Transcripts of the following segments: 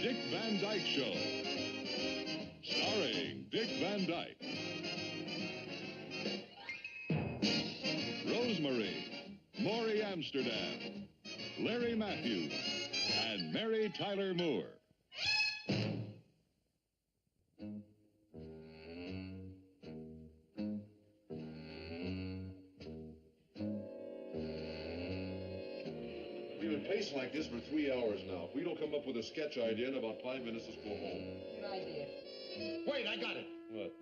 Dick Van Dyke Show. Starring Dick Van Dyke. Rosemary, Maury Amsterdam, Larry Matthews, and Mary Tyler Moore. We've been pacing like this for 3 hours now. If we don't come up with a sketch idea in about 5 minutes, let's go home. Good idea. Wait, I got it. What?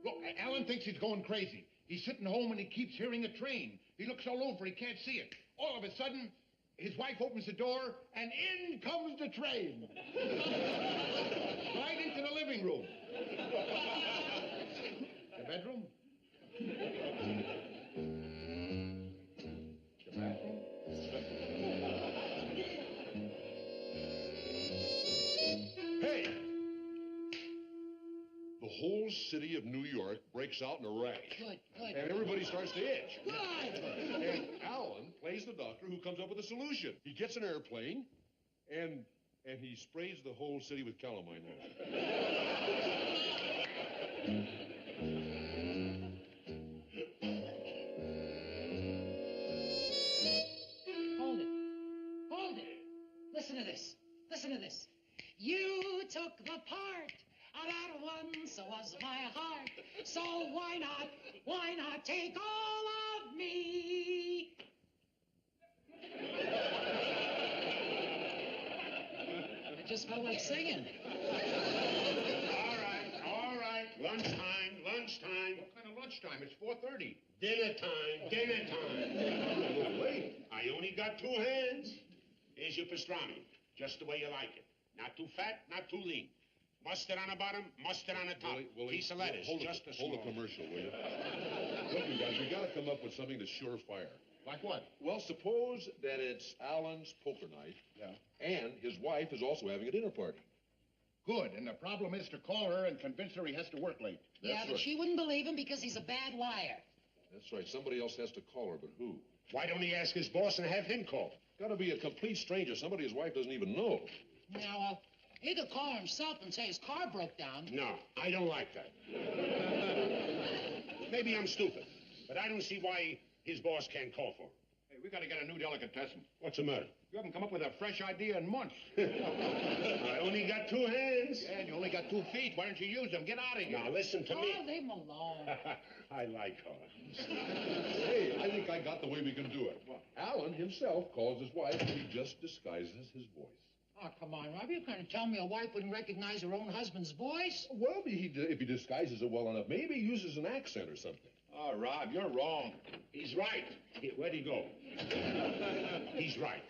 Look, Alan thinks he's going crazy. He's sitting home and he keeps hearing a train. He looks all over, he can't see it. All of a sudden, his wife opens the door, and in comes the train. Right into the living room. The bedroom? The bathroom? Hey! The whole city of New York breaks out in a rash. Good. And everybody starts to itch. Good. And Alan plays the doctor who comes up with a solution. He gets an airplane, and he sprays the whole city with calamine oil. Hold it. Listen to this. You took the part of that one, so was my heart. So why not take all of me? I just felt like singing. All right. Lunchtime. What kind of lunchtime? It's 4:30. Dinner time. Wait. I only got 2 hands. Here's your pastrami, just the way you like it. Not too fat, not too lean. Mustard on the bottom, mustard on the top. Willie, Piece of lettuce, hold just a small. Hold the commercial, will you? Look, you guys, we got to come up with something that's surefire. Like what? Well, suppose that it's Alan's poker night. Yeah. And his wife is also having a dinner party. Good, and the problem is to call her and convince her he has to work late. But right. she wouldn't believe him because he's a bad liar. That's right. Somebody else has to call her, but who? Why don't he ask his boss and have him call? Got to be a complete stranger, somebody his wife doesn't even know. Now, he could call her himself and say his car broke down. No, I don't like that. Maybe I'm stupid, but I don't see why his boss can't call for him. Hey, we got to get a new delicatessen. What's the matter? You haven't come up with a fresh idea in months. I only got 2 hands. Yeah, and you only got 2 feet. Why don't you use them? Get out of here. Now, listen to Oh, me. leave him alone. I like her. Hey, I think I got the way we can do it. Alan himself calls his wife and he just disguises his voice. Oh, come on, Rob. You're going to tell me a wife wouldn't recognize her own husband's voice? Well, if he disguises it well enough, maybe he uses an accent or something. Oh, Rob, you're wrong. He's right. Where'd he go? He's right.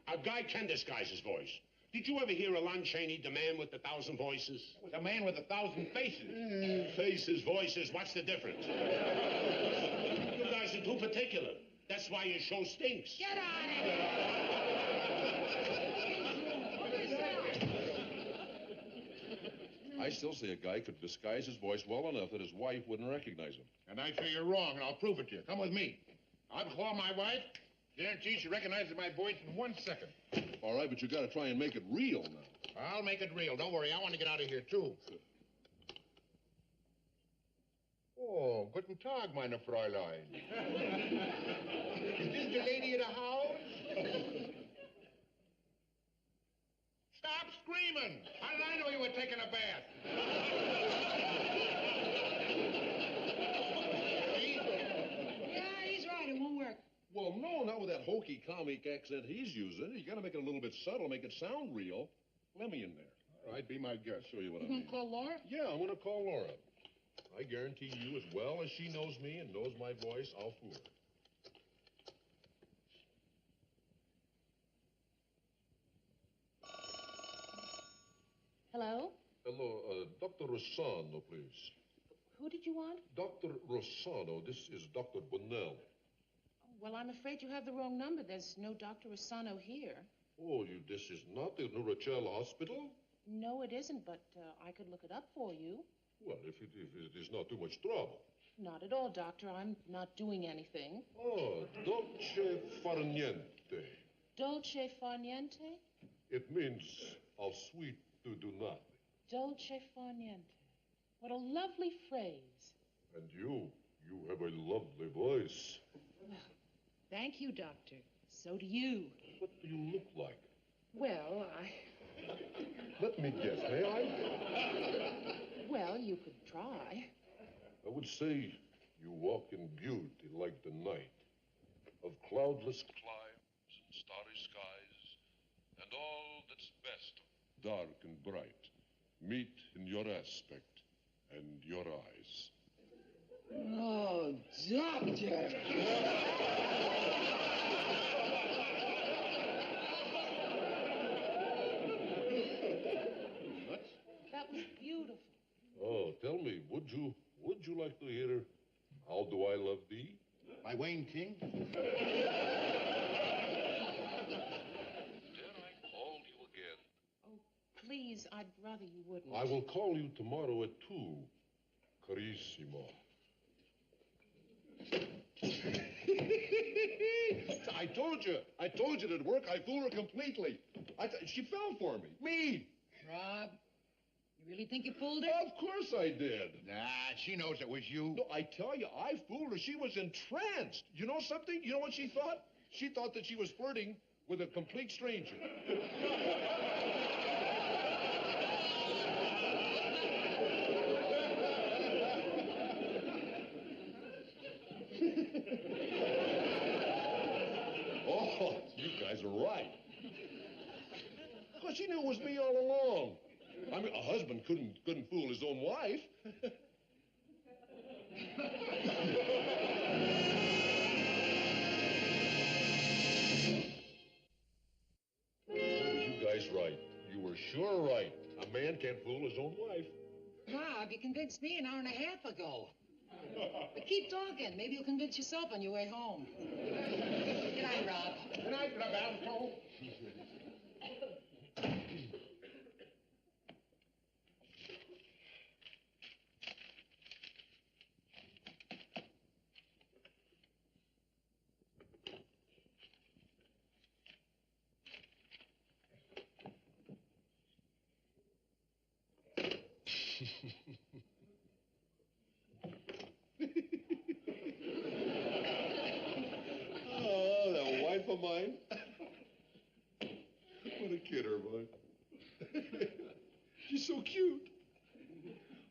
A guy can disguise his voice. Did you ever hear of Lon Chaney, the man with 1,000 voices? It was a man with 1,000 faces. Faces, voices, what's the difference? You guys are too particular. That's why your show stinks. Get out of here! I still say a guy could disguise his voice well enough that his wife wouldn't recognize him. And I say you're wrong, and I'll prove it to you. Come with me. I'll call my wife. Guarantee she recognizes my voice in 1 second. All right, but you got to try and make it real now. I'll make it real. Don't worry. I want to get out of here, too. Oh, guten Tag, meine Fräulein. Is this the lady of the house? Stop screaming! How did I know you were taking a bath? Yeah, he's right. It won't work. Well, no, not with that hokey comic accent he's using. You got to make it a little bit subtle, make it sound real. Let me in there. All right, be my guest. Show you what You I going mean. to call Laura? Yeah, I'm going to call Laura. I guarantee you, as well as she knows me and knows my voice, I'll fool her. Hello? Hello, Dr. Rossano, please. Who did you want? Dr. Rossano, this is Dr. Bonnell. Well, I'm afraid you have the wrong number. There's no Dr. Rossano here. Oh, this is not the Nurachel Hospital? No, it isn't, but I could look it up for you. Well, if it is not too much trouble. Not at all, Doctor. I'm not doing anything. Oh, dolce far niente. Dolce far niente? It means I'll sweet to do nothing. Dolce far niente. What a lovely phrase. And you have a lovely voice. Thank you, Doctor. So do you. What do you look like? Well, Let me guess, may I? Well, you could try. I would say you walk in beauty like the night of cloudless climes and starry skies, and all that's best, dark and bright, meet in your aspect and your eyes. Oh, Doctor! That was beautiful. Oh, tell me, would you like to hear How Do I Love Thee? By Wayne King? Dare I call you again? Oh, please, I'd rather you wouldn't. I will call you tomorrow at 2, Carissimo. I told you it'd work. I fooled her completely. She fell for me. Me. Rob, you really think you fooled her? Of course I did. Nah, she knows it was you. No, I tell you, I fooled her. She was entranced. You know something? You know what she thought? She thought that she was flirting with a complete stranger. Oh, you guys are right. Because she knew it was me all along. I mean, a husband couldn't fool his own wife. You guys right. You were sure right. A man can't fool his own wife. Rob, you convinced me an hour and a half ago. But keep talking. Maybe you'll convince yourself on your way home. Good night, Rob. Good night, Roberto. Oh, that wife of mine. What a kidder, boy. She's so cute.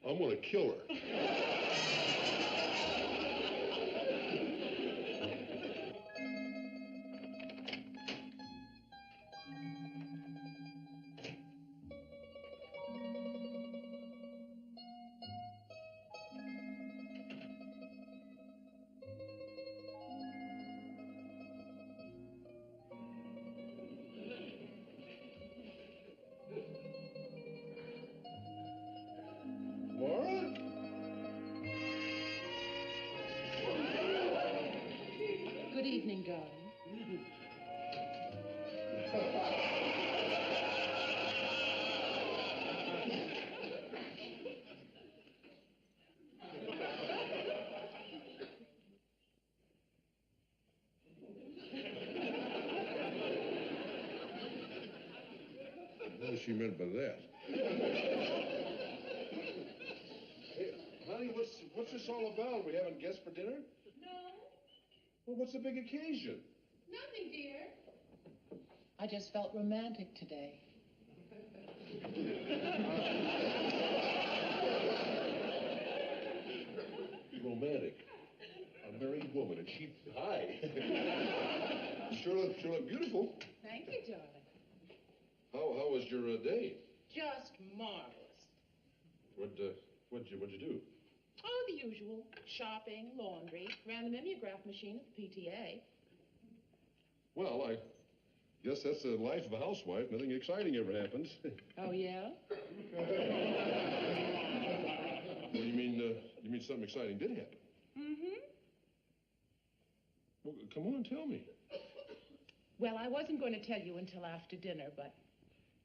I'm gonna kill her. Laura? Good evening, darling. What does she meant by that? Hey, honey, what's this all about? We having guests for dinner? No, Well, what's the big occasion? nothing, dear. I just felt romantic today. Romantic. A married woman, and she... Hi. sure look beautiful. Thank you, darling. How was your day? Just marvelous. What'd you do? Oh, the usual. Shopping, laundry, ran the mimeograph machine at the PTA. Well, I guess that's the life of a housewife. Nothing exciting ever happens. Oh, yeah? What do you mean? You mean something exciting did happen? Mm-hmm. Well, come on, tell me. Well, I wasn't going to tell you until after dinner, but,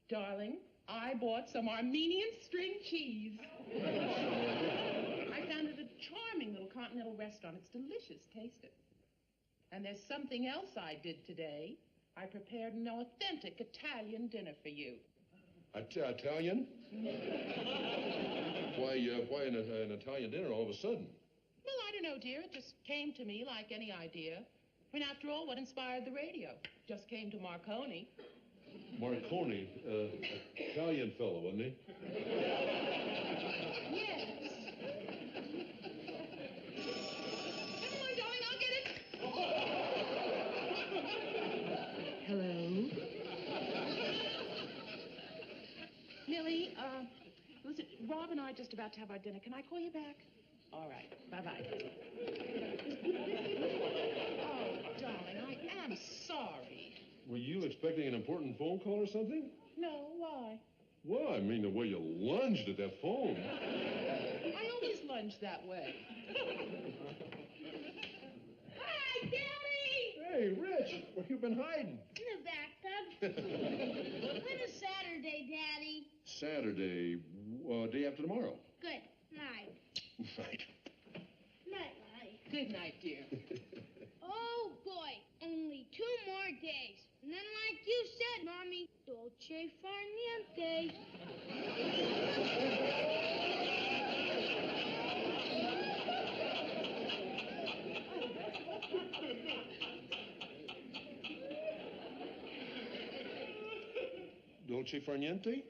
darling, I bought some Armenian string cheese. I found it at a charming little continental restaurant. It's delicious. Taste it. And there's something else I did today. I prepared an authentic Italian dinner for you. Italian? Why an Italian dinner all of a sudden? Well, I don't know, dear. It just came to me like any idea. I mean, after all, what inspired the radio? Just came to Marconi. Marconi, Italian fellow, wasn't he? Yes. Come on, darling, I'll get it. Hello? Millie, listen, Rob and I are just about to have our dinner. Can I call you back? All right. Bye-bye. Oh, darling, I am sorry. Were you expecting an important phone call or something? No, why? Well, I mean, the way you lunged at that phone. I always lunge that way. Hi, Daddy! Hey, Rich, where you been hiding? In the bathtub. When is Saturday, Daddy? Saturday, day after tomorrow. Good night. Night. Night, night. Good night, dear. Oh, boy. Only 2 more days. And then, like you said, Mommy, dolce far niente. Dolce far niente?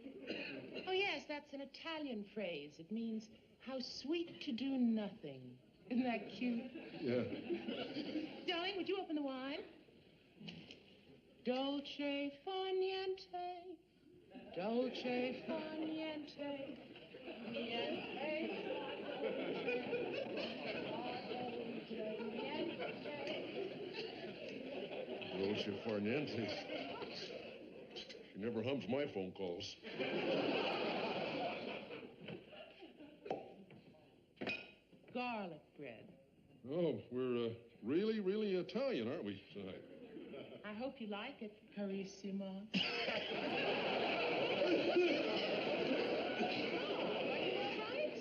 Oh, yes, that's an Italian phrase. It means how sweet to do nothing. Isn't that cute? Yeah. Darling, would you open the wine? Dolce far niente. Dolce far niente. Niente. Dolce far niente. She never hums my phone calls. Garlic bread. Oh, we're really, really Italian, aren't we, tonight? I hope you like it, Carissima. Oh, are you all right?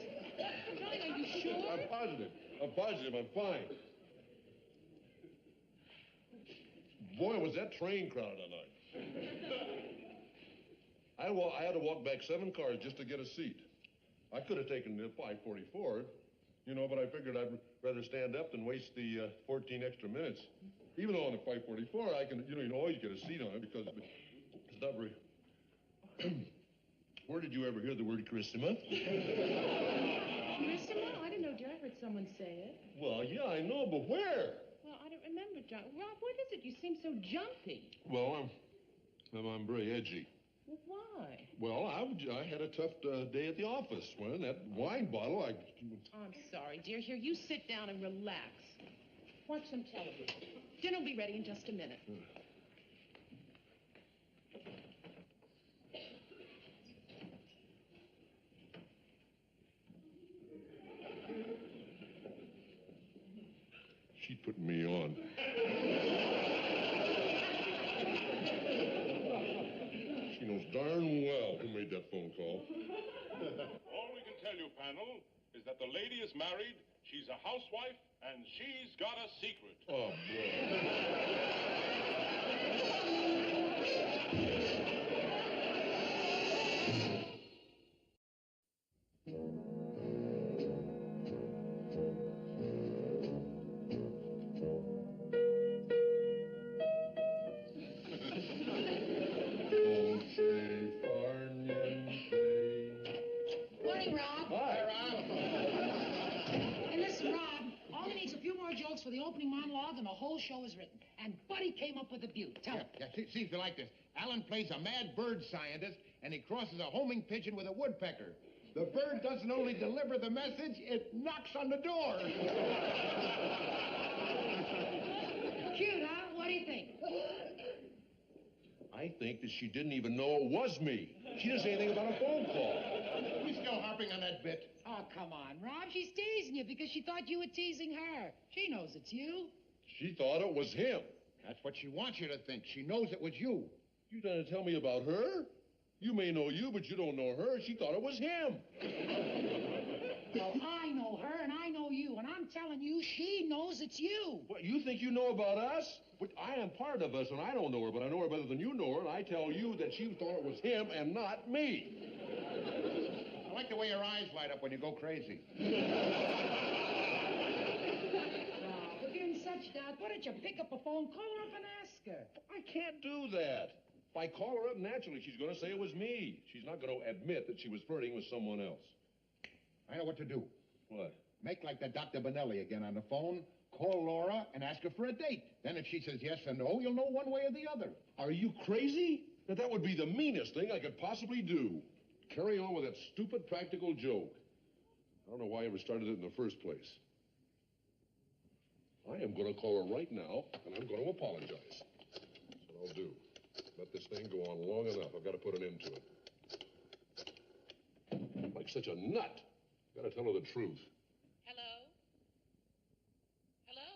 Darling, are you sure? I'm positive. I'm fine. Boy, was that train crowded tonight. I had to walk back 7 cars just to get a seat. I could have taken the 544, but I figured I'd rather stand up than waste the 14 extra minutes. Even though on the 544, I can, you always get a seat on it because it's not very... Where did you ever hear the word Carissima? Carissima? I didn't know, dear. I heard someone say it. Well, yeah, I know, but where? Well, I don't remember, John. Rob, what is it? You seem so jumpy. Well, I'm very edgy. Well, why? Well, I had a tough day at the office. Well, that wine bottle, I'm sorry, dear. Here, you sit down and relax. Watch some television. Dinner will be ready in just a minute. She put me on. She knows darn well who made that phone call. All we can tell you, panel, is that the lady is married, she's a housewife, and she's got a secret. Oh, boy. Morning, Rob. Hi, Rob. Hey, listen, Rob. All he needs a few more jokes for the opening monologue, and the whole show is written. And Buddy came up with a beaut. Tell him. Yeah, see if you like this. Alan plays a mad bird scientist, and he crosses a homing pigeon with a woodpecker. The bird doesn't only deliver the message, it knocks on the door. Cute, huh? What do you think? I think that she didn't even know it was me. She didn't say anything about a phone call. We still harping on that bit? Oh, come on, Rob. She's teasing you because she thought you were teasing her. She knows it's you. She thought it was him. That's what she wants you to think. She knows it was you. You trying to tell me about her? You may know you, but you don't know her. She thought it was him. Well, I know her and I know you, and I'm telling you, she knows it's you. What, you think you know about us? But I am part of us, and I don't know her, but I know her better than you know her, and I tell you that she thought it was him and not me. I like the way your eyes light up when you go crazy. If you're in such doubt, why don't you pick up a phone, call her up and ask her? I can't do that. If I call her up, naturally, she's going to say it was me. She's not going to admit that she was flirting with someone else. I know what to do. What? Make like that Dr. Benelli again on the phone. Call Laura and ask her for a date. Then if she says yes or no, you'll know one way or the other. Are you crazy? That would be the meanest thing I could possibly do. Carry on with that stupid practical joke. I don't know why I ever started it in the first place. I am going to call her right now, and I'm going to apologize. That's what I'll do. Let this thing go on long enough. I've got to put an end to it. I'm like such a nut. I've got to tell her the truth. Hello? Hello?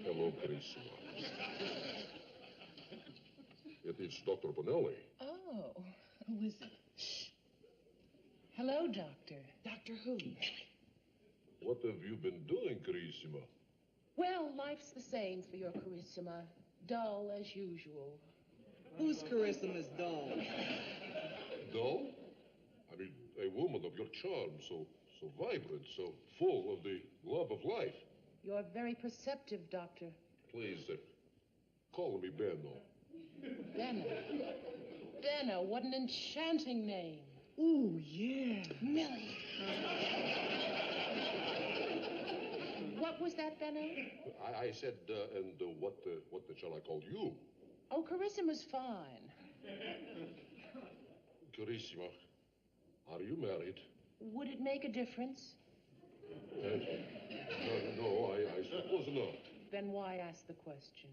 Hello, Carissima. It is Dr. Bonelli. Oh, who is it? Shh. Hello, Doctor. Doctor who? What have you been doing, Carissima? Well, life's the same for your Carissima. Dull as usual. Whose charisma is dull? Dull? I mean, a woman of your charm, so vibrant, so full of the love of life. You're very perceptive, Doctor. Please, call me Benno. Benno. Benno, what an enchanting name. Ooh, yeah. Millie. What was that, Benno? I said, what shall I call you? Oh, Carisma's fine. Carissima, are you married? Would it make a difference? No, I suppose not. Then why ask the question?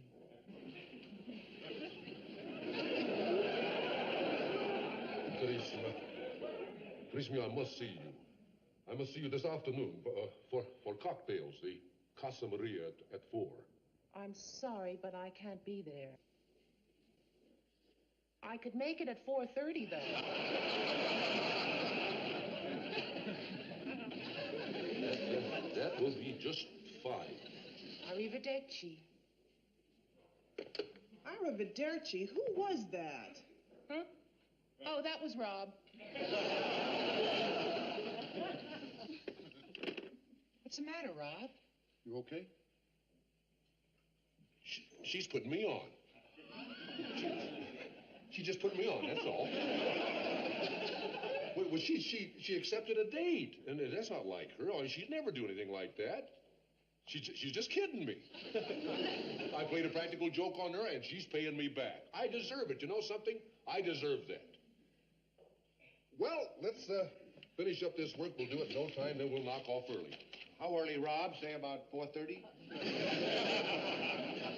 Carissima, I must see you. I must see you this afternoon for cocktails, the Casa Maria at 4. I'm sorry, but I can't be there. I could make it at 4:30, though. That will be just fine. Arrivederci. Arrivederci? Who was that? Huh? Oh, that was Rob. What's the matter, Rob? You okay? She's putting me on. She just put me on, that's all. Well, she accepted a date, and that's not like her. Oh, she'd never do anything like that. She's just kidding me. I played a practical joke on her, and she's paying me back. I deserve it. You know something? I deserve that. Well, let's finish up this work. We'll do it in no time, then we'll knock off early. How early, Rob? Say about 4:30?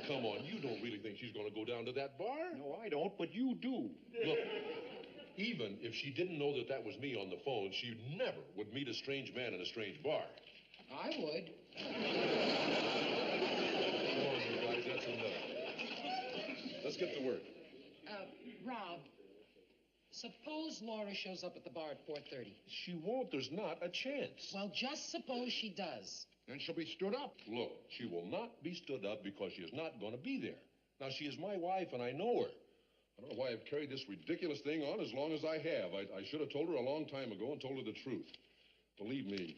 Come on, you don't really think she's going to go down to that bar? No, I don't, but you do. Look, even if she didn't know that was me on the phone, she never would meet a strange man in a strange bar. I would. Come on, you guys, that's enough. Let's get to work. Rob, suppose Laura shows up at the bar at 4:30. She won't. There's not a chance. Well, just suppose she does. Then she'll be stood up. Look, she will not be stood up because she is not going to be there. Now, she is my wife, and I know her. I don't know why I've carried this ridiculous thing on as long as I have. I should have told her a long time ago and told her the truth. Believe me,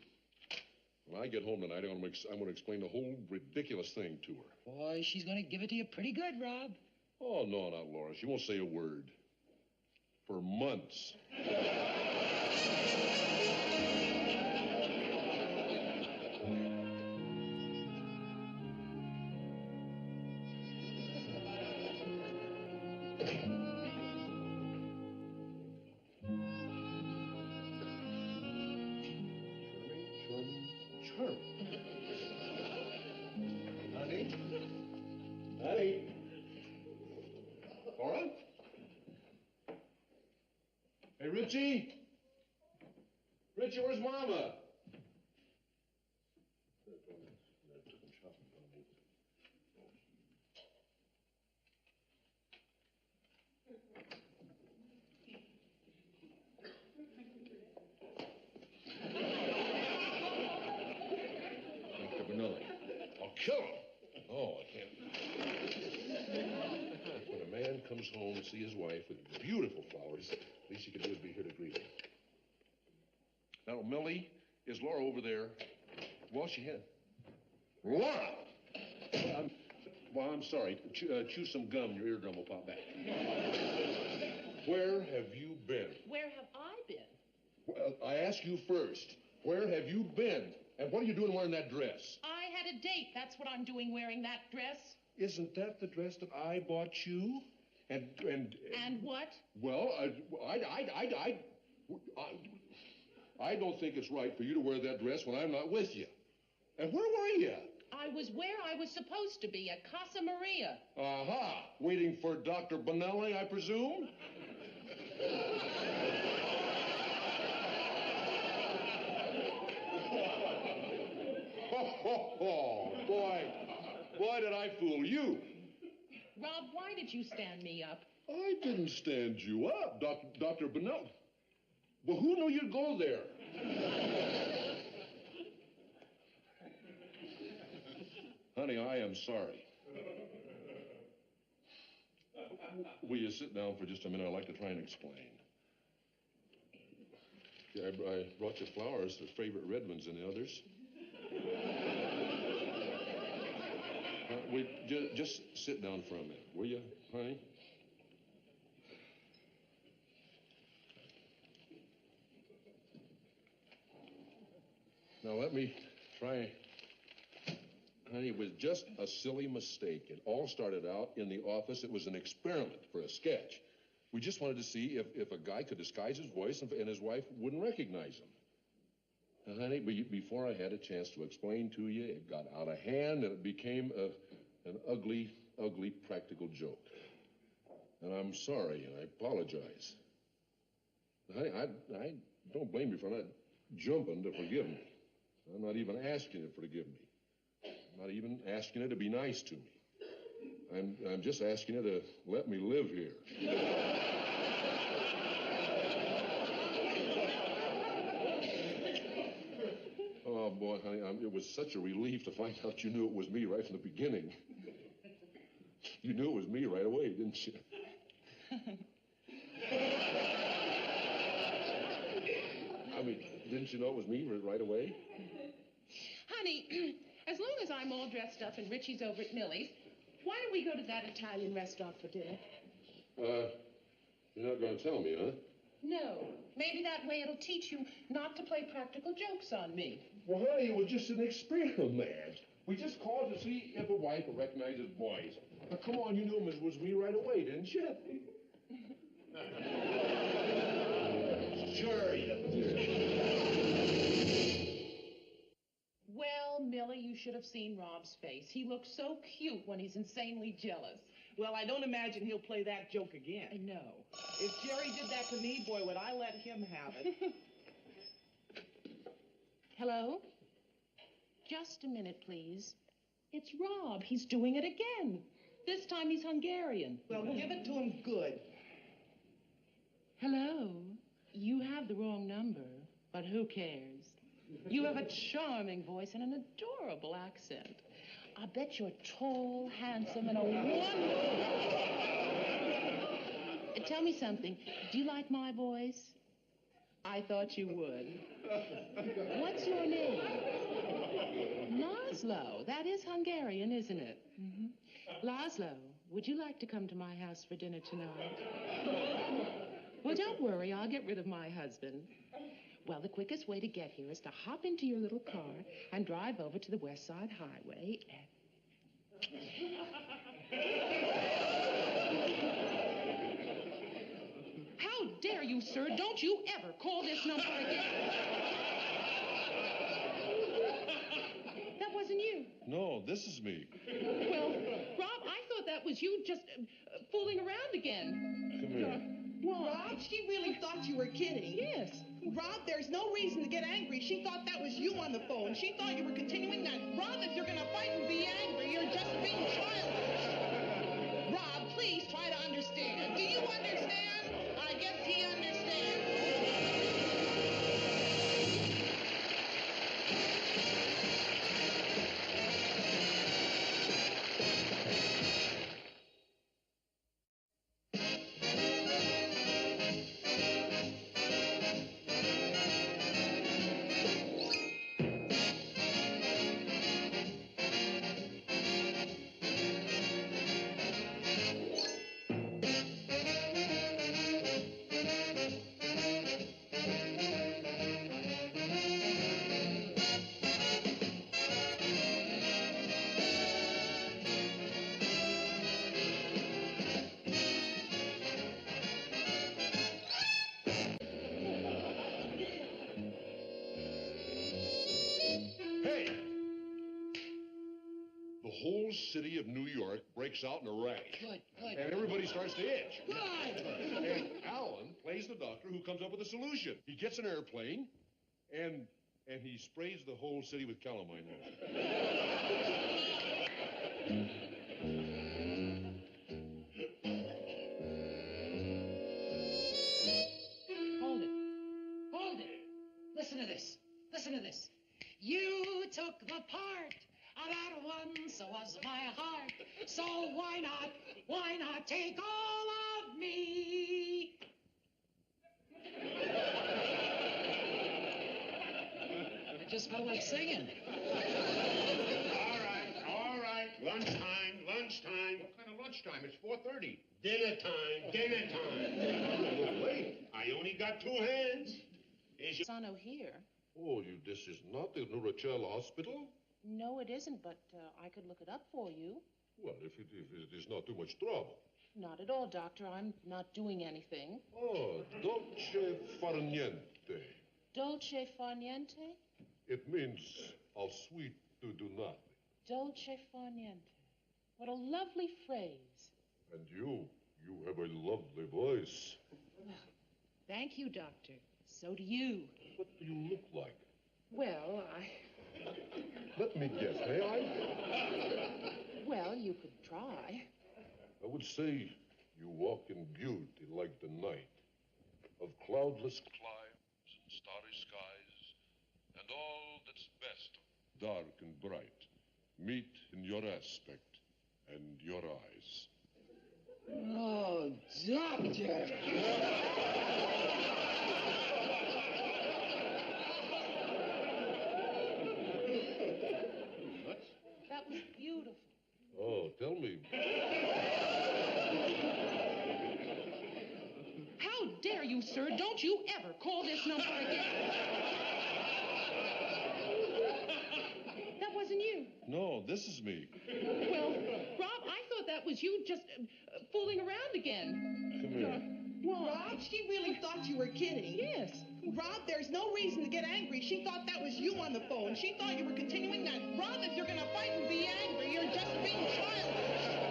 when I get home tonight, I'm going to explain the whole ridiculous thing to her. Boy, she's going to give it to you pretty good, Rob. Oh, no, not Laura. She won't say a word. For months. Laura? Hey, Richie? Richie, where's Mama? kill him. Oh, I can't. When a man comes home to see his wife with beautiful flowers, the least he can do is be here to greet her. Now, Millie, is Laura over there? Well, she had. Laura! Well, I'm sorry. Chew some gum and your eardrum will pop back. Where have you been? Where have I been? Well, I ask you first. Where have you been? And what are you doing wearing that dress? I had a date. That's what I'm doing wearing that dress. Isn't that the dress that I bought you? And what? Well, I don't think it's right for you to wear that dress when I'm not with you. And where were you? I was where I was supposed to be, at Casa Maria. Aha! Waiting for Dr. Bonelli, I presume? Oh, boy, did I fool you. Rob, why did you stand me up? I didn't stand you up, Dr. Bonelli. Well, who knew you'd go there? Honey, I am sorry. Will you sit down for just a minute? I'd like to try and explain. Yeah, I brought you flowers, the favorite red ones and the others. Just sit down for a minute, will you, honey? Now, let me try. Honey, it was just a silly mistake. It all started out in the office. It was an experiment for a sketch. We just wanted to see if a guy could disguise his voice and his wife wouldn't recognize him. Now, honey, before I had a chance to explain to you, it got out of hand and it became an ugly, ugly practical joke. And I'm sorry, and I apologize. Honey, I don't blame you for not jumping to forgive me. I'm not even asking you to forgive me. I'm not even asking you to be nice to me. I'm just asking you to let me live here. Oh, boy, honey, it was such a relief to find out you knew it was me right from the beginning. You knew it was me right away, didn't you? I mean, didn't you know it was me right away? Honey, as long as I'm all dressed up and Richie's over at Millie's, why don't we go to that Italian restaurant for dinner? You're not going to tell me, huh? No. Maybe that way it'll teach you not to play practical jokes on me. Well, honey, it was just an experiment. We just called to see if a wife would recognize his voice. Now, come on, you knew it was me right away, didn't you? Sure you did. Well, Millie, you should have seen Rob's face. He looks so cute when he's insanely jealous. Well, I don't imagine he'll play that joke again. I know. If Jerry did that to me, boy, would I let him have it. Hello? Just a minute, please. It's Rob. He's doing it again. This time he's Hungarian. Well, give it to him good. Hello? You have the wrong number, but who cares? You have a charming voice and an adorable accent. I bet you're tall, handsome, and a wonderful... Tell me something. Do you like my voice? I thought you would. What's your name? Laszlo. That is Hungarian, isn't it? Mm-hmm. Laszlo, would you like to come to my house for dinner tonight? Well, don't worry. I'll get rid of my husband. Well, the quickest way to get here is to hop into your little car and drive over to the West Side Highway and... How dare you, sir? Don't you ever call this number again. That wasn't you. No, this is me. Well, Rob, I thought that was you just fooling around again. Come here. What? Rob, she really thought you were kidding. Yes. Rob, there's no reason to get angry. She thought that was you on the phone. She thought you were continuing that. Rob, if you're going to fight and be angry, you're just being childish. Rob, please try to understand. Do you understand? I guess he understands. Hey! The whole city of New York breaks out in a rash. Good, good. And everybody starts to itch. Good. And Alan plays the doctor who comes up with a solution. He gets an airplane, and he sprays the whole city with calamine oil. Hold it. Hold it. Listen to this. Listen to this. You took the part of that one, so was my heart. So why not take all of me? I just felt like singing. All right. Lunchtime. What kind of lunchtime? It's 4:30. Dinner time. Wait. I only got 2 hands. Is your Sano here. Oh, this is not the Nurachel Hospital? No, it isn't, but I could look it up for you. Well, if it is not too much trouble. Not at all, Doctor. I'm not doing anything. Oh, dolce far niente. Dolce far niente? It means how sweet to do nothing. Dolce far niente. What a lovely phrase. And you have a lovely voice. Well, thank you, Doctor. So do you. What do you look like? Well, Let me guess, may I? Well, you could try. I would say you walk in beauty like the night of cloudless climes and starry skies, and all that's best, dark and bright, meet in your aspect and your eyes. Oh, Doctor. That was beautiful. Oh, tell me. How dare you, sir? Don't you ever call this number again. That wasn't you. No, this is me. Well, Rob, I thought that was you just fooling around again. Come here. Rob, she really thought you were kidding. Yes. Rob, there's no reason to get angry. She thought that was you on the phone. She thought you were continuing that. Rob, if you're going to fight and be angry, you're just being childish.